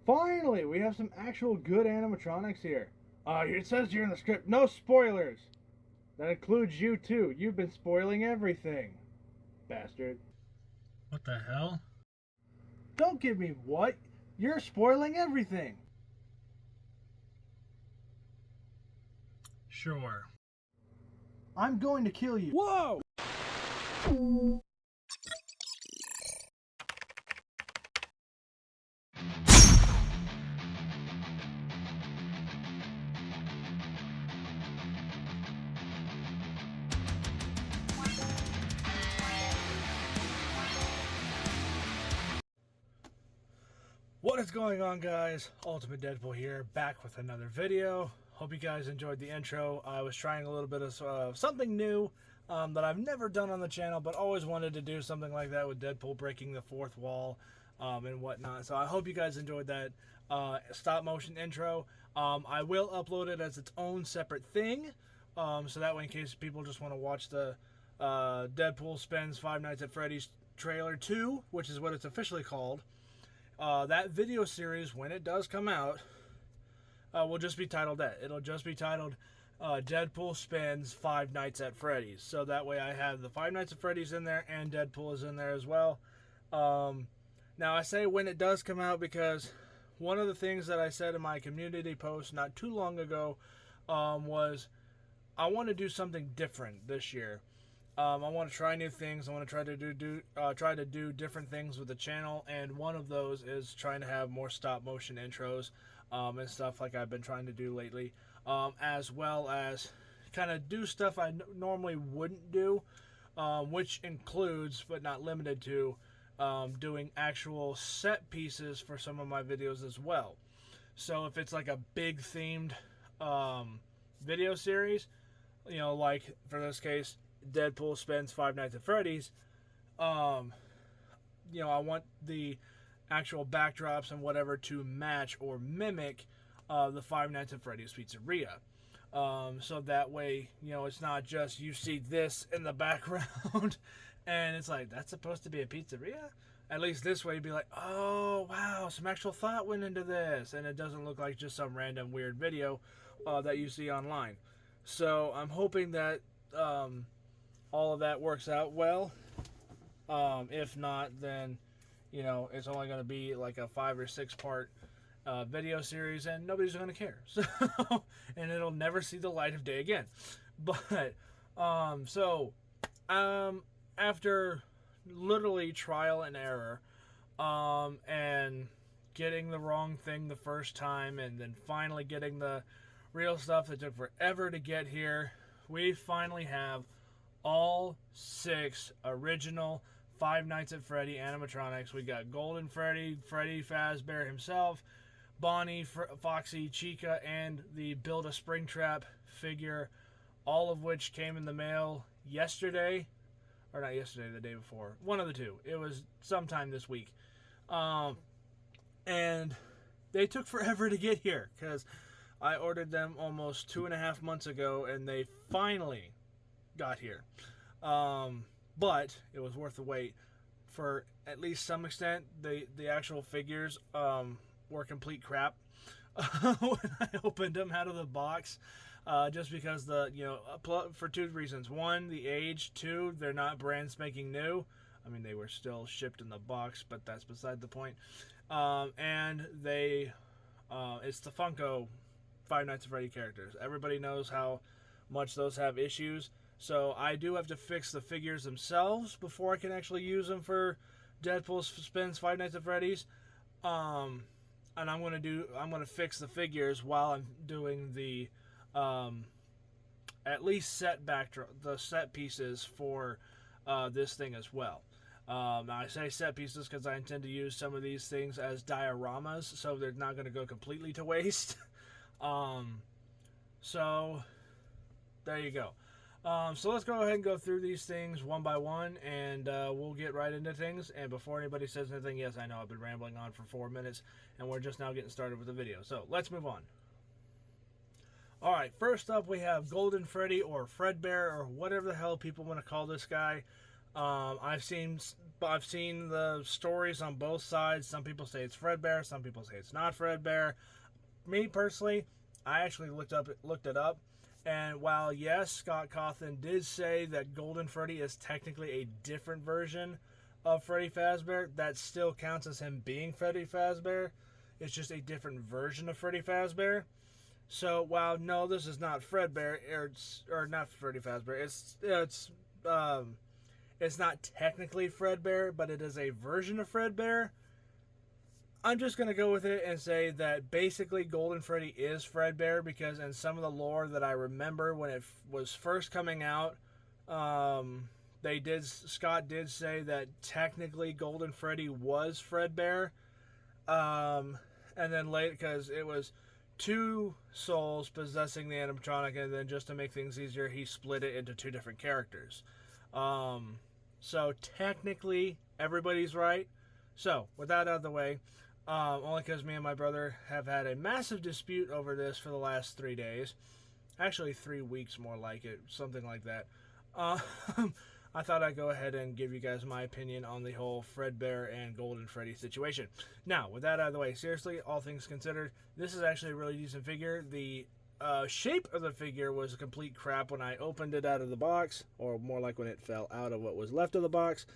Finally, we have some actual good animatronics here. It says here in the script, no spoilers. That includes you too. You've been spoiling everything, bastard. What the hell? Don't give me what? You're spoiling everything. Sure. I'm going to kill you. Whoa! What is going on, guys? Ultimate Deadpool here, back with another video. Hope you guys enjoyed the intro. I was trying a little bit of something new that I've never done on the channel, but always wanted to do something like that with Deadpool breaking the fourth wall and whatnot. So I hope you guys enjoyed that stop motion intro. I will upload it as its own separate thing, so that way in case people just want to watch the Deadpool Spends Five Nights at Freddy's trailer 2, which is what it's officially called. That video series, when it does come out, will just be titled that. It'll just be titled Deadpool Spends Five Nights at Freddy's. So that way I have the Five Nights at Freddy's in there and Deadpool is in there as well. Now I say when it does come out because one of the things that I said in my community post not too long ago was I want to do something different this year. I want to try new things. I want to try to do different things with the channel, and one of those is trying to have more stop motion intros and stuff like I've been trying to do lately, as well as kind of do stuff I normally wouldn't do, which includes but not limited to doing actual set pieces for some of my videos as well. So if it's like a big themed video series, you know, like for this case, Deadpool Spends Five Nights at Freddy's, you know, I want the actual backdrops and whatever to match or mimic the Five Nights at Freddy's Pizzeria. So that way, you know, it's not just you see this in the background and it's like, that's supposed to be a pizzeria? At least this way you'd be like, oh, wow, some actual thought went into this. And it doesn't look like just some random weird video that you see online. So I'm hoping that all of that works out well. If not, then, you know, it's only going to be like a 5 or 6 part video series and nobody's going to care. So, and it'll never see the light of day again. But, after literally trial and error, and getting the wrong thing the first time and then finally getting the real stuff that took forever to get here, we finally have all 6 original Five Nights at Freddy animatronics. We got Golden Freddy, Freddy Fazbear himself, Bonnie, Foxy, Chica, and the Build a Springtrap figure, all of which came in the mail yesterday, or not yesterday, the day before. One of the two. It was sometime this week. And they took forever to get here because I ordered them almost 2.5 months ago and they finally got here. But it was worth the wait. For at least some extent, the actual figures were complete crap when I opened them out of the box, just because for 2 reasons. 1, the age. 2, they're not brand spanking new. I mean, they were still shipped in the box, but that's beside the point. And they it's the Funko Five Nights at Freddy characters. Everybody knows how much those have issues. So I do have to fix the figures themselves before I can actually use them for Deadpool Spends Five Nights at Freddy's. And I'm gonna fix the figures while I'm doing the at least the set pieces for this thing as well. Now I say set pieces because I intend to use some of these things as dioramas, so they're not gonna go completely to waste. So there you go. So let's go ahead and go through these things one by one, and we'll get right into things. And before anybody says anything, yes, I know I've been rambling on for 4 minutes, and we're just now getting started with the video. So let's move on. Alright, first up we have Golden Freddy, or Fredbear, or whatever the hell people want to call this guy. I've seen the stories on both sides. Some people say it's Fredbear. Some people say it's not Fredbear. Me personally, I actually looked it up, and while yes, Scott Cawthon did say that Golden Freddy is technically a different version of Freddy Fazbear, that still counts as him being Freddy Fazbear. It's just a different version of Freddy Fazbear. So while no, this is not Fredbear, or not Freddy Fazbear. It's not technically Fredbear, but it is a version of Fredbear. I'm just going to go with it and say that basically Golden Freddy is Fredbear, because in some of the lore that I remember when it was first coming out, Scott did say that technically Golden Freddy was Fredbear. And then later, because it was two souls possessing the animatronic, and then just to make things easier, he split it into two different characters. So technically, everybody's right. So, with that out of the way, only because me and my brother have had a massive dispute over this for the last 3 days. Actually, 3 weeks more like it, something like that. I thought I'd go ahead and give you guys my opinion on the whole Fredbear and Golden Freddy situation. Now, with that out of the way, seriously, all things considered, this is actually a really decent figure. The shape of the figure was a complete crap when I opened it out of the box, or more like when it fell out of what was left of the box.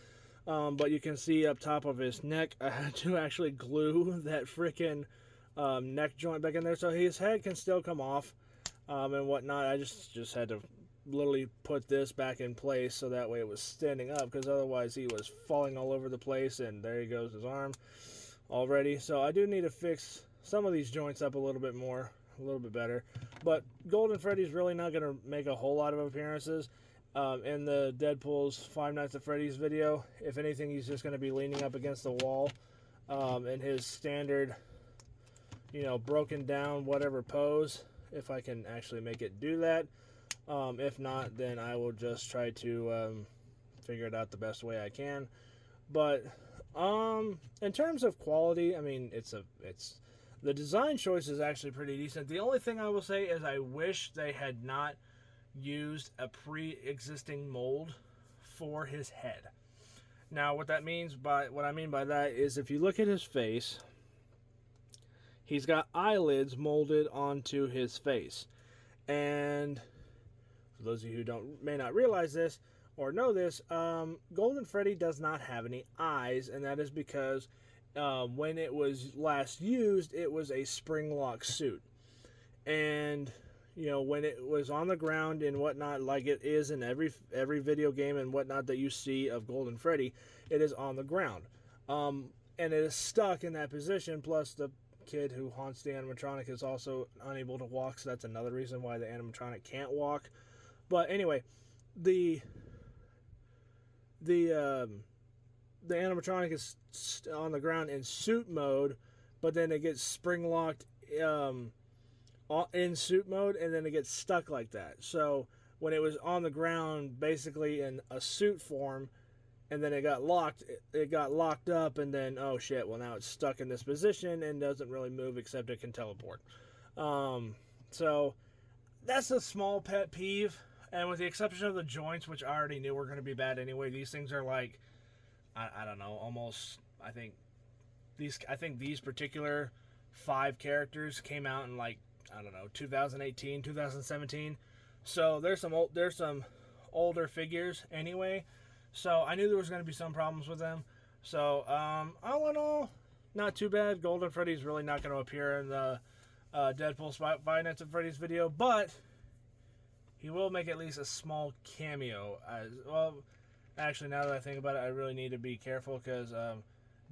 But you can see up top of his neck, I had to actually glue that freaking neck joint back in there, so his head can still come off and whatnot. I just had to literally put this back in place so that way it was standing up, because otherwise he was falling all over the place, and there he goes, his arm already. So I do need to fix some of these joints up a little bit more, a little bit better. But Golden Freddy's really not going to make a whole lot of appearances in the Deadpool's Five Nights at Freddy's video. If anything, he's just going to be leaning up against the wall in his standard, broken down whatever pose, if I can actually make it do that. If not, then I will just try to figure it out the best way I can. But in terms of quality, I mean, the design choice is actually pretty decent. The only thing I will say is I wish they had not used a pre-existing mold for his head. Now, what I mean by that is, if you look at his face, he's got eyelids molded onto his face. And for those of you who may not realize this or know this, Golden Freddy does not have any eyes, and that is because when it was last used, it was a spring lock suit. And when it was on the ground and whatnot, like it is in every video game and whatnot that you see of Golden Freddy, it is on the ground. And it is stuck in that position, plus the kid who haunts the animatronic is also unable to walk, so that's another reason why the animatronic can't walk. But anyway, the animatronic is on the ground in suit mode, but then it gets spring locked in suit mode, and then it gets stuck like that. So when it was on the ground, basically in a suit form, and then it got locked up, and then, oh shit, well now it's stuck in this position and doesn't really move except it can teleport. So that's a small pet peeve, and with the exception of the joints, which I already knew were going to be bad anyway, these things are like, I don't know, almost, I think these particular 5 characters came out in like, I don't know, 2018, 2017. So there's some older figures anyway. So I knew there was going to be some problems with them. So all in all, not too bad. Golden Freddy's really not going to appear in the Deadpool's Five Nights at Freddy's video, but he will make at least a small cameo. Actually, now that I think about it, I really need to be careful, because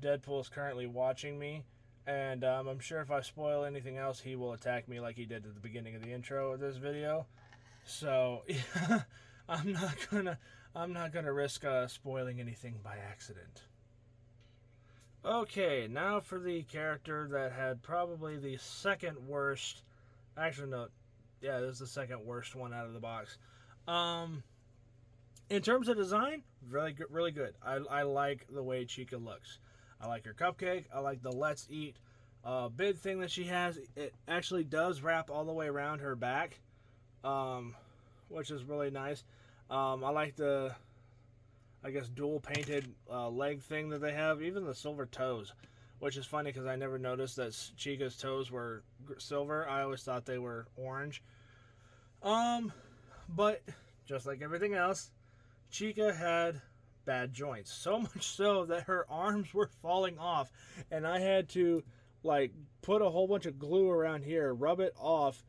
Deadpool is currently watching me. And I'm sure if I spoil anything else, he will attack me like he did at the beginning of the intro of this video. So yeah, I'm not gonna risk spoiling anything by accident. Okay, now for the character that had probably the second worst. Actually, no, yeah, this is the second worst one out of the box. In terms of design, really good. I like the way Chica looks. I like her cupcake. I like the Let's Eat bid thing that she has. It actually does wrap all the way around her back, which is really nice. I like the I guess, dual painted leg thing that they have. Even the silver toes, which is funny because I never noticed that Chica's toes were silver. I always thought they were orange. But just like everything else, Chica had bad joints. So much so that her arms were falling off, and I had to like put a whole bunch of glue around here, rub it off,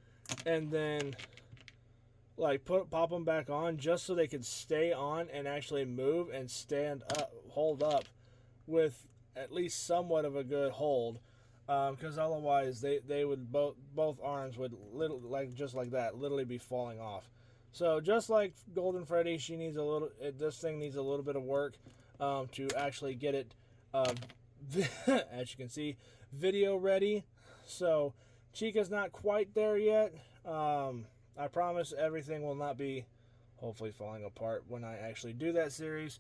and then like pop them back on just so they could stay on and actually move and stand up, hold up with at least somewhat of a good hold. Because otherwise they would both arms would just like that literally be falling off. So just like Golden Freddy, she needs a little. This thing needs a little bit of work to actually get it, as you can see, video ready. So Chica's not quite there yet. I promise everything will not be hopefully falling apart when I actually do that series.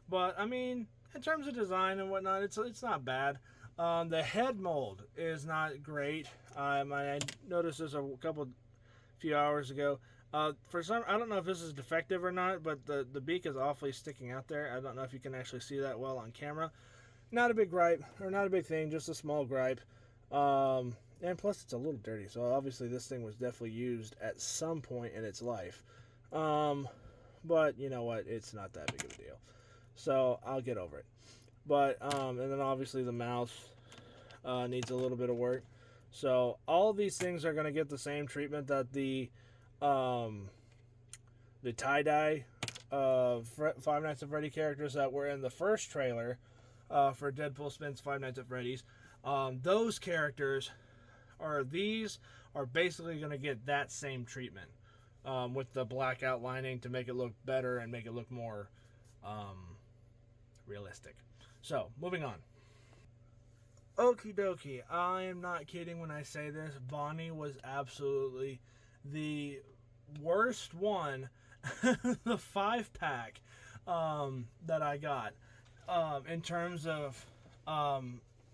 But I mean, in terms of design and whatnot, it's not bad. The head mold is not great. I noticed this a few hours ago. For some, I don't know if this is defective or not, but the beak is awfully sticking out there. I don't know if you can actually see that well on camera. Not a big gripe, or not a big thing, just a small gripe. And plus it's a little dirty, so obviously this thing was definitely used at some point in its life. But you know what, it's not that big of a deal. So I'll get over it. But, and then obviously the mouth needs a little bit of work. So all of these things are going to get the same treatment that the tie-dye Five Nights at Freddy characters that were in the first trailer for Deadpool Spins Five Nights at Freddy's. Those characters are basically going to get that same treatment with the black outlining to make it look better and make it look more realistic. So, moving on. Okie dokie, I am not kidding when I say this. Bonnie was absolutely the worst one, the 5-pack that I got in terms of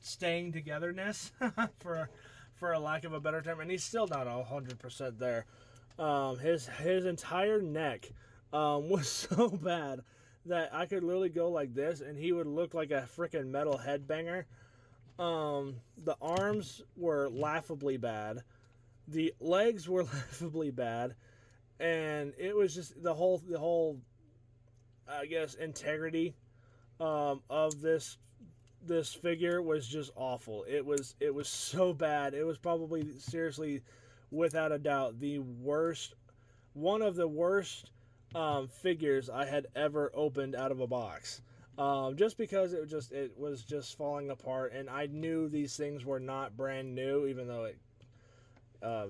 staying togetherness, for a lack of a better term, and he's still not 100% there. His entire neck was so bad that I could literally go like this and he would look like a freaking metal headbanger. The arms were laughably bad. The legs were laughably bad. And it was just the whole I guess integrity of this figure was just awful. It was so bad. It was probably, seriously, without a doubt, one of the worst figures I had ever opened out of a box. Just because it was just falling apart, and I knew these things were not brand new, even though it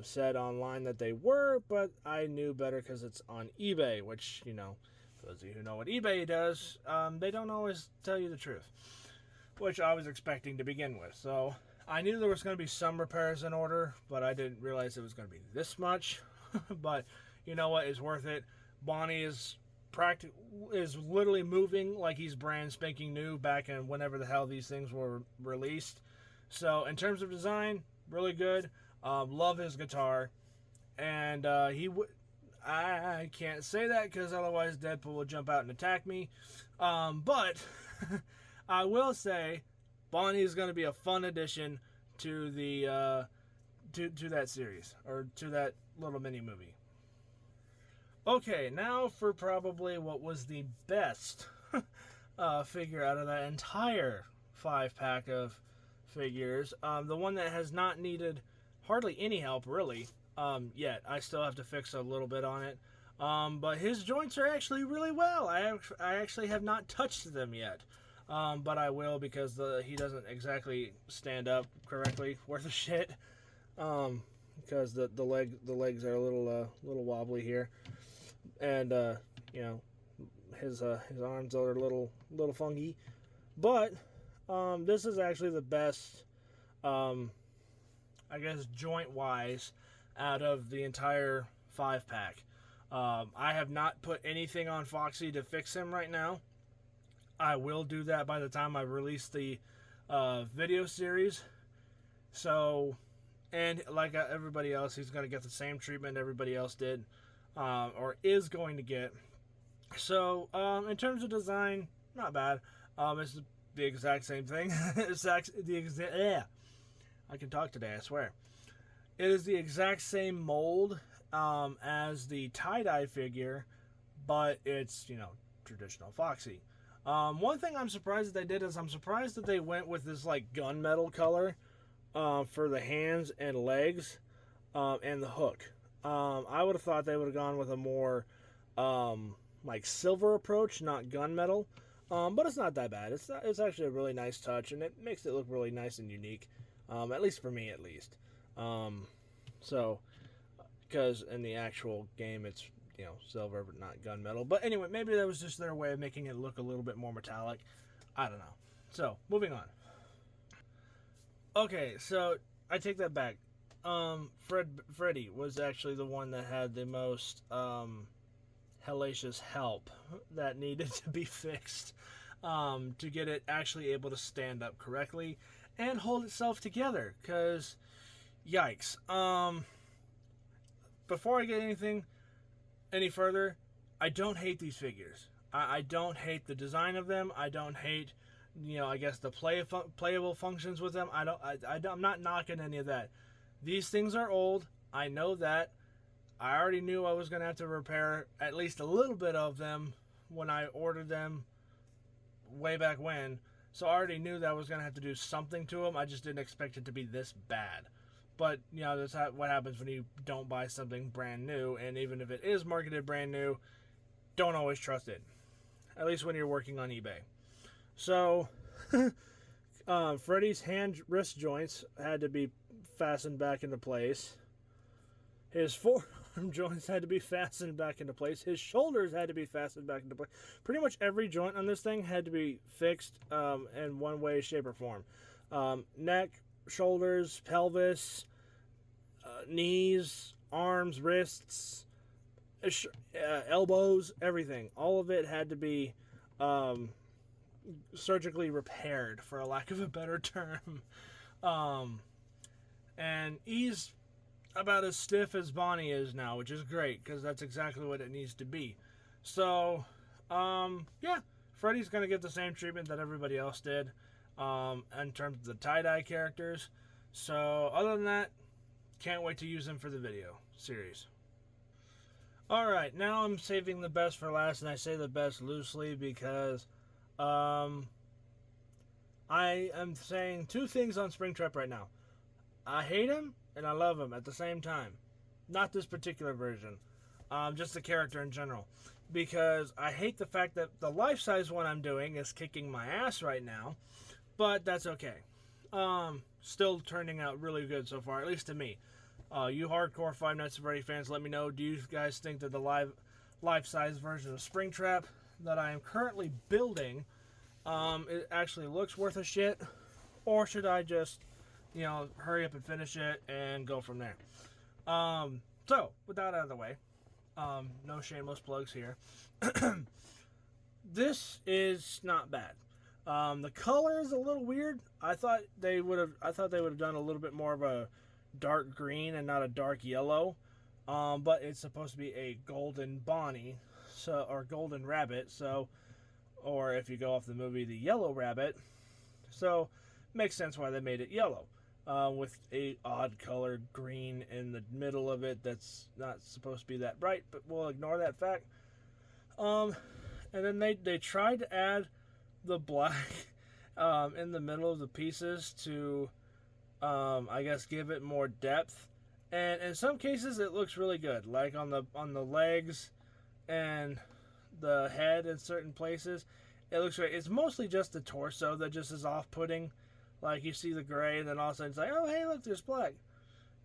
said online that they were, but I knew better because it's on eBay, which, you know, for those of you who know what eBay does, they don't always tell you the truth, which I was expecting to begin with. So I knew there was going to be some repairs in order, but I didn't realize it was going to be this much. But you know what? It's worth it. Bonnie is literally moving like he's brand spanking new back in whenever the hell these things were released. So in terms of design, really good. Love his guitar, and I can't say that because otherwise Deadpool will jump out and attack me. But I will say Bonnie is going to be a fun addition to the to that series, or to that little mini movie. Okay, now for probably what was the best figure out of that entire 5-pack of figures. The one that has not needed hardly any help, really, yet. I still have to fix a little bit on it. But his joints are actually really well. I actually have not touched them yet. But I will, because he doesn't exactly stand up correctly worth a shit. Because the legs are a little wobbly here. And you know, his arms are a little funky. But this is actually the best, I guess, joint-wise, out of the entire 5-pack. I have not put anything on Foxy to fix him right now. I will do that by the time I release the video series. So, and like everybody else, he's going to get the same treatment everybody else did, or is going to get. So, in terms of design, not bad. It's the exact same thing. Yeah. I can talk today, I swear. It is the exact same mold as the tie-dye figure, but it's, traditional Foxy. One thing I'm surprised that they did is I'm surprised that they went with this, like, gunmetal color for the hands and legs and the hook. I would have thought they would have gone with a more, like, silver approach, not gunmetal. But it's not that bad. It's actually a really nice touch, and it makes it look really nice and unique. At least for me, at least. So, because in the actual game, it's silver but not gunmetal. But anyway, maybe that was just their way of making it look a little bit more metallic. I don't know. So, moving on. Okay, so I take that back. Freddy was actually the one that had the most hellacious help that needed to be fixed to get it actually able to stand up correctly and hold itself together. Because, yikes. Before I get any further, I don't hate these figures. I don't hate the design of them. I don't hate, I guess the playable functions with them. I'm not knocking any of that. These things are old. I know that. I already knew I was going to have to repair at least a little bit of them when I ordered them way back when. So I already knew that I was going to have to do something to them. I just didn't expect it to be this bad. But, that's what happens when you don't buy something brand new. And even if it is marketed brand new, don't always trust it. At least when you're working on eBay. So, Freddy's wrist joints had to be fastened back into place. His forearm joints had to be fastened back into place. His shoulders had to be fastened back into place. Pretty much every joint on this thing had to be fixed in one way, shape, or form. Neck, shoulders, pelvis, knees, arms, wrists, elbows, everything. All of it had to be surgically repaired, for a lack of a better term. And he's about as stiff as Bonnie is now, which is great, because that's exactly what it needs to be. So, yeah, Freddy's going to get the same treatment that everybody else did in terms of the tie-dye characters. So, other than that, can't wait to use them for the video series. Alright, now I'm saving the best for last, and I say the best loosely because I am saying two things on Springtrap right now. I hate him, and I love him at the same time. Not this particular version. Just the character in general. Because I hate the fact that the life-size one I'm doing is kicking my ass right now. But that's okay. Still turning out really good so far, at least to me. You hardcore Five Nights at Freddy fans, let me know. Do you guys think that the life-size version of Springtrap that I am currently building, it actually looks worth a shit? Or should I just hurry up and finish it and go from there. So, with that out of the way, no shameless plugs here. This is not bad. The color is a little weird. I thought they would have done a little bit more of a dark green and not a dark yellow. But it's supposed to be a golden Bonnie, or golden rabbit. So, or if you go off the movie, the yellow rabbit. So, makes sense why they made it yellow. With a odd colored green in the middle of it that's not supposed to be that bright, but we'll ignore that fact. And then they tried to add the black in the middle of the pieces to I guess give it more depth. And in some cases it looks really good, like on the legs and the head in certain places. It looks great. It's mostly just the torso that just is off-putting. Like, you see the gray, and then all of a sudden it's like, oh, hey, look, there's black.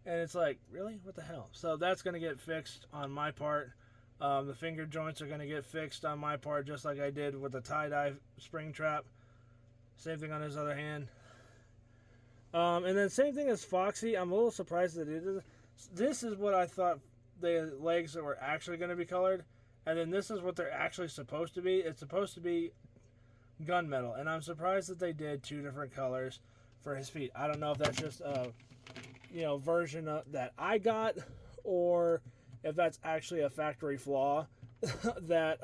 And it's like, really? What the hell? So that's going to get fixed on my part. The finger joints are going to get fixed on my part, just like I did with the tie-dye Springtrap. Same thing on his other hand. And then same thing as Foxy. I'm a little surprised that it is. This is what I thought the legs were actually going to be colored. And then this is what they're actually supposed to be. It's supposed to be gunmetal, and I'm surprised that they did two different colors for his feet. I don't know if that's just a version that I got, or if that's actually a factory flaw, that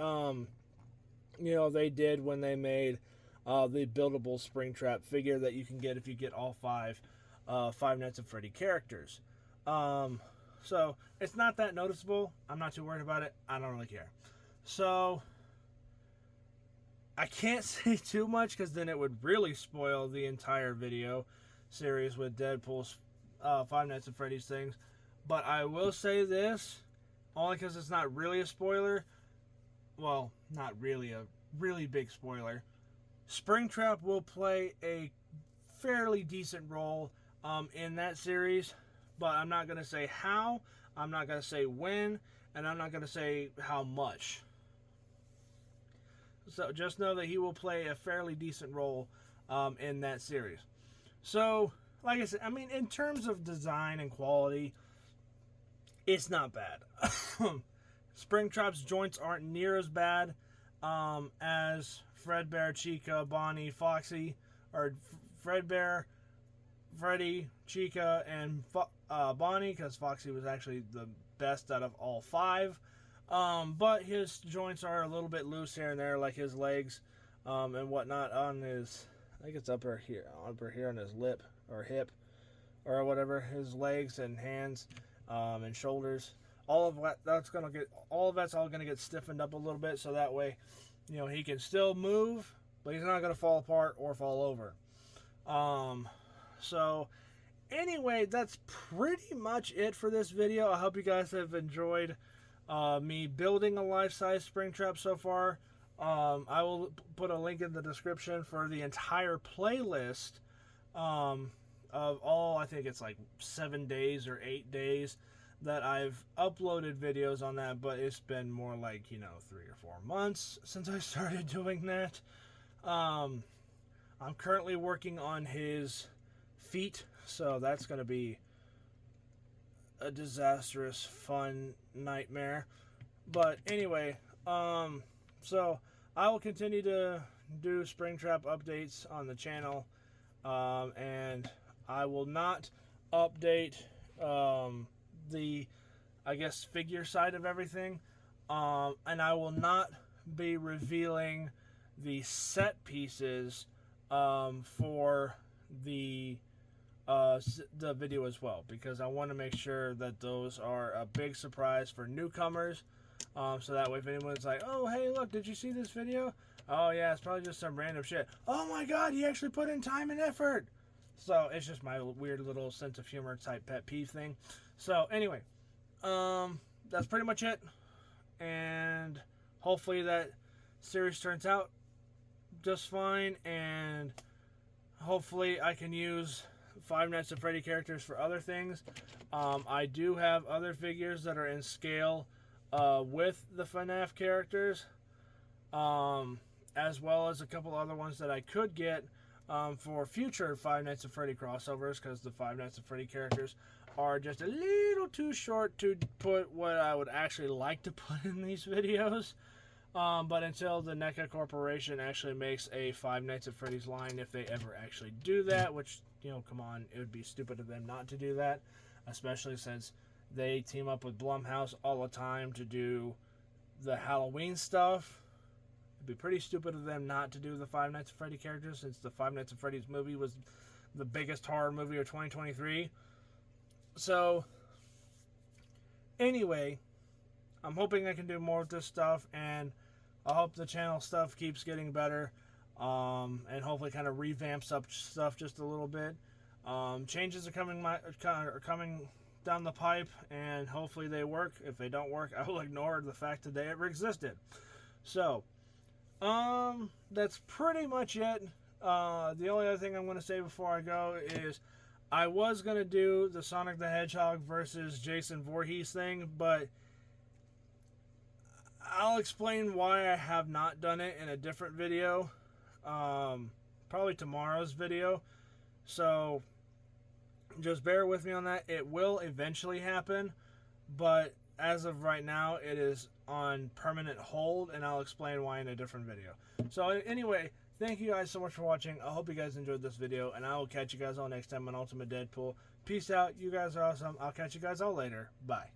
you know, they did when they made the buildable Springtrap figure that you can get if you get all Five Nights at Freddy characters. So it's not that noticeable. I'm not too worried about it. I don't really care. So I can't say too much because then it would really spoil the entire video series with Deadpool's Five Nights at Freddy's things. But I will say this, only because it's not really a spoiler. Well, not really a really big spoiler. Springtrap will play a fairly decent role in that series, but I'm not going to say how, I'm not going to say when, and I'm not going to say how much. So just know that he will play a fairly decent role in that series. So, like I said, I mean, in terms of design and quality, it's not bad. Springtrap's joints aren't near as bad as Fredbear, Chica, Bonnie, Foxy, or Fredbear, Freddy, Chica, and Bonnie, because Foxy was actually the best out of all five. But his joints are a little bit loose here and there, like his legs and whatnot on his, I think it's up here on his lip or hip or whatever, his legs and hands and shoulders. All of that's all gonna get stiffened up a little bit, so that way, you know, he can still move, but he's not gonna fall apart or fall over. So anyway, that's pretty much it for this video. I hope you guys have enjoyed me building a life-size Springtrap so far. I will put a link in the description for the entire playlist of all, I think it's like 7 days or 8 days that I've uploaded videos on that, but it's been more like, you know, 3 or 4 months since I started doing that. I'm currently working on his feet, so that's going to be a disastrous, fun nightmare. But anyway, so I will continue to do Springtrap updates on the channel, and I will not update the, I guess, figure side of everything, and I will not be revealing the set pieces for the video as well, because I want to make sure that those are a big surprise for newcomers, so that way if anyone's like, oh hey look, did you see this video? Oh yeah, it's probably just some random shit. Oh my god, he actually put in time and effort. So it's just my weird little sense of humor type pet peeve thing. So anyway, that's pretty much it, and hopefully that series turns out just fine, and hopefully I can use Five Nights at Freddy characters for other things. I do have other figures that are in scale with the FNAF characters, as well as a couple other ones that I could get for future Five Nights at Freddy crossovers, because the Five Nights at Freddy characters are just a little too short to put what I would actually like to put in these videos. But until the NECA Corporation actually makes a Five Nights at Freddy's line, if they ever actually do that, which, you know, come on, it would be stupid of them not to do that, especially since they team up with Blumhouse all the time to do the Halloween stuff. It'd be pretty stupid of them not to do the Five Nights at Freddy characters, since the Five Nights at Freddy's movie was the biggest horror movie of 2023. So, anyway, I'm hoping I can do more of this stuff, and I hope the channel stuff keeps getting better, and hopefully kind of revamps up stuff just a little bit. Changes are coming down the pipe, and hopefully they work. If they don't work, I will ignore the fact that they ever existed. So, that's pretty much it. The only other thing I'm going to say before I go is I was going to do the Sonic the Hedgehog versus Jason Voorhees thing, but I'll explain why I have not done it in a different video, probably tomorrow's video, so just bear with me on that. It will eventually happen, but as of right now, it is on permanent hold, and I'll explain why in a different video. So anyway, thank you guys so much for watching. I hope you guys enjoyed this video, and I will catch you guys all next time on Ultimate Deadpool. Peace out. You guys are awesome. I'll catch you guys all later. Bye.